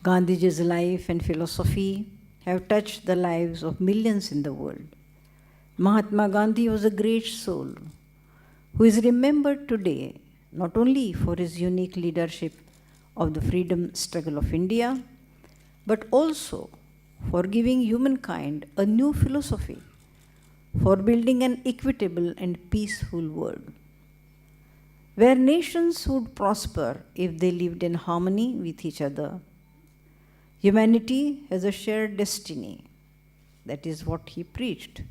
Gandhiji's life and philosophy have touched the lives of millions in the world. Mahatma Gandhi was a great soul who is remembered today not only for his unique leadership of the freedom struggle of India, but also for giving humankind a new philosophy for building an equitable and peaceful world, where nations would prosper if they lived in harmony with each other. Humanity has a shared destiny. That is what he preached.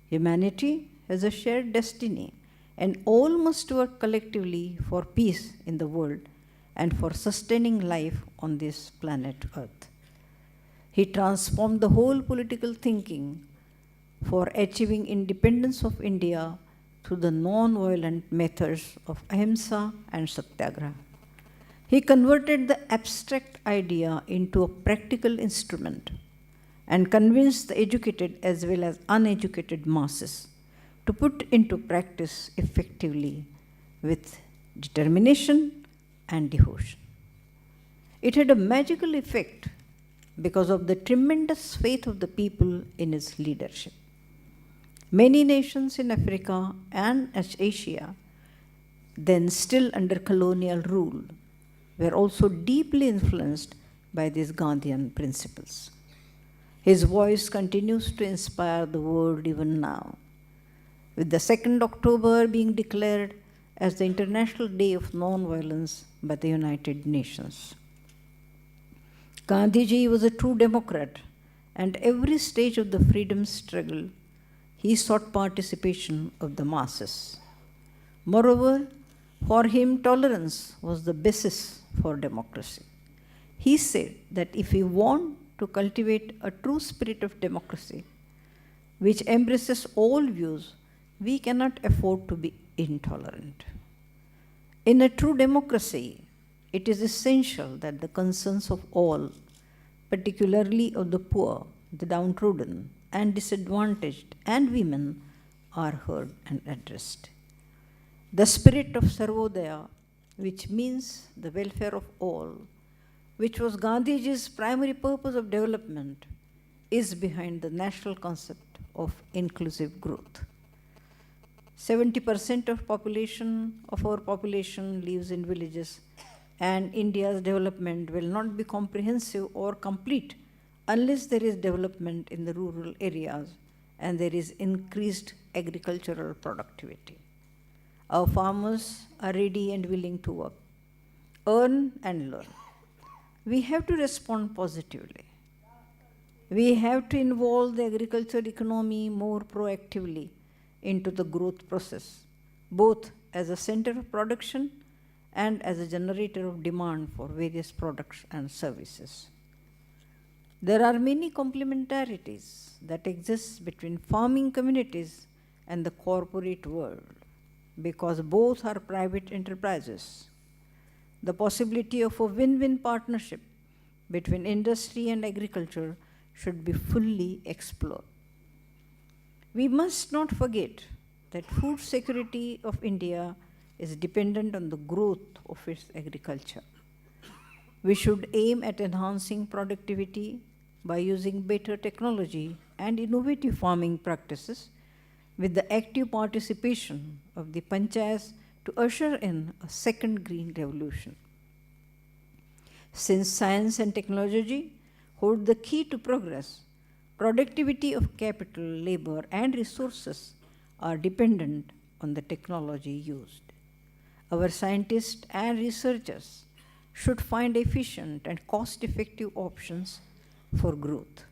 Humanity has a shared destiny, and all must work collectively for peace in the world and for sustaining life on this planet Earth. He transformed the whole political thinking for achieving independence of India through the non-violent methods of ahimsa and satyagraha. He converted the abstract idea into a practical instrument and convinced the educated as well as uneducated masses to put into practice effectively with determination and devotion. It had a magical effect because of the tremendous faith of the people in his leadership. Many nations in Africa and Asia, then still under colonial rule, were also deeply influenced by these Gandhian principles. His voice continues to inspire the world even now, with the 2nd October being declared as the International Day of Non-Violence by the United Nations. Gandhiji was a true democrat, and every stage of the freedom struggle, he sought participation of the masses. Moreover, for him, tolerance was the basis for democracy. He said that if we want to cultivate a true spirit of democracy, which embraces all views, we cannot afford to be intolerant. In a true democracy, it is essential that the concerns of all, particularly of the poor, the downtrodden, and disadvantaged, and women, are heard and addressed. The spirit of Sarvodaya, which means the welfare of all, which was Gandhiji's primary purpose of development, is behind the national concept of inclusive growth. 70% of our population lives in villages, and India's development will not be comprehensive or complete unless there is development in the rural areas and there is increased agricultural productivity. Our farmers are ready and willing to work, earn and learn. We have to respond positively. We have to involve the agricultural economy more proactively into the growth process, both as a center of production and as a generator of demand for various products and services. There are many complementarities that exist between farming communities and the corporate world, because both are private enterprises. The possibility of a win-win partnership between industry and agriculture should be fully explored. We must not forget that food security of India is dependent on the growth of its agriculture. We should aim at enhancing productivity by using better technology and innovative farming practices with the active participation of the panchayats to usher in a second green revolution. Since science and technology hold the key to progress, productivity of capital, labor, and resources are dependent on the technology used. Our scientists and researchers should find efficient and cost-effective options for growth.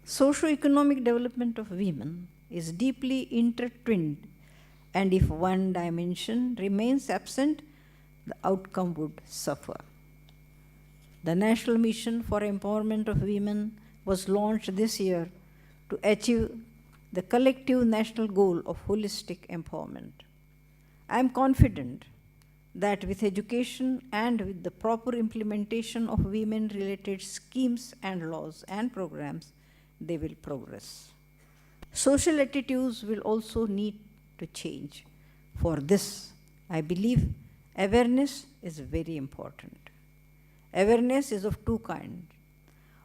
Socio-economic development of women is deeply intertwined, and if one dimension remains absent, the outcome would suffer. The National Mission for Empowerment of Women was launched this year to achieve the collective national goal of holistic empowerment. I am confident that with education and with the proper implementation of women-related schemes and laws and programs, they will progress. Social attitudes will also need to change. For this, I believe awareness is very important. Awareness is of two kinds.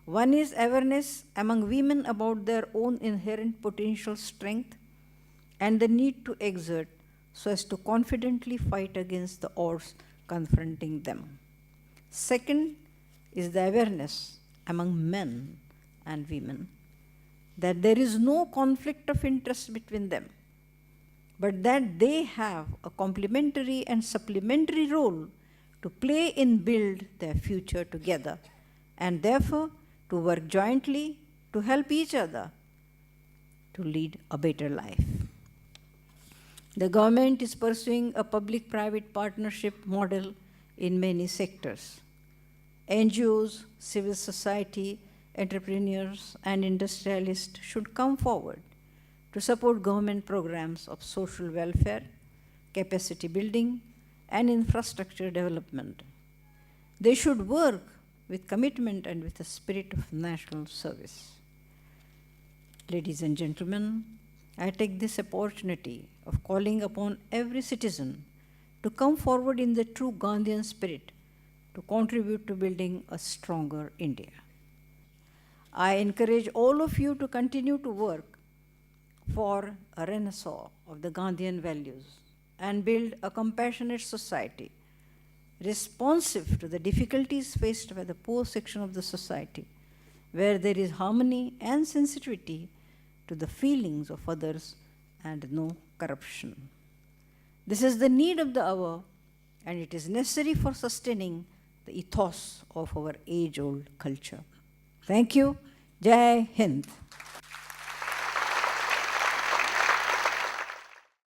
One is awareness among women about their own inherent potential strength and the need to exert so as to confidently fight against the odds confronting them. Second is the awareness among men and women that there is no conflict of interest between them, but that they have a complementary and supplementary role to play in build their future together, and therefore to work jointly to help each other to lead a better life. The government is pursuing a public-private partnership model in many sectors. NGOs, civil society, entrepreneurs, and industrialists should come forward to support government programs of social welfare, capacity building, and infrastructure development. They should work with commitment and with a spirit of national service. Ladies and gentlemen, I take this opportunity of calling upon every citizen to come forward in the true Gandhian spirit to contribute to building a stronger India. I encourage all of you to continue to work for a renaissance of the Gandhian values and build a compassionate society responsive to the difficulties faced by the poor section of the society, where there is harmony and sensitivity to the feelings of others and no corruption. This is the need of the hour, and it is necessary for sustaining the ethos of our age-old culture. Thank you. Jai Hind.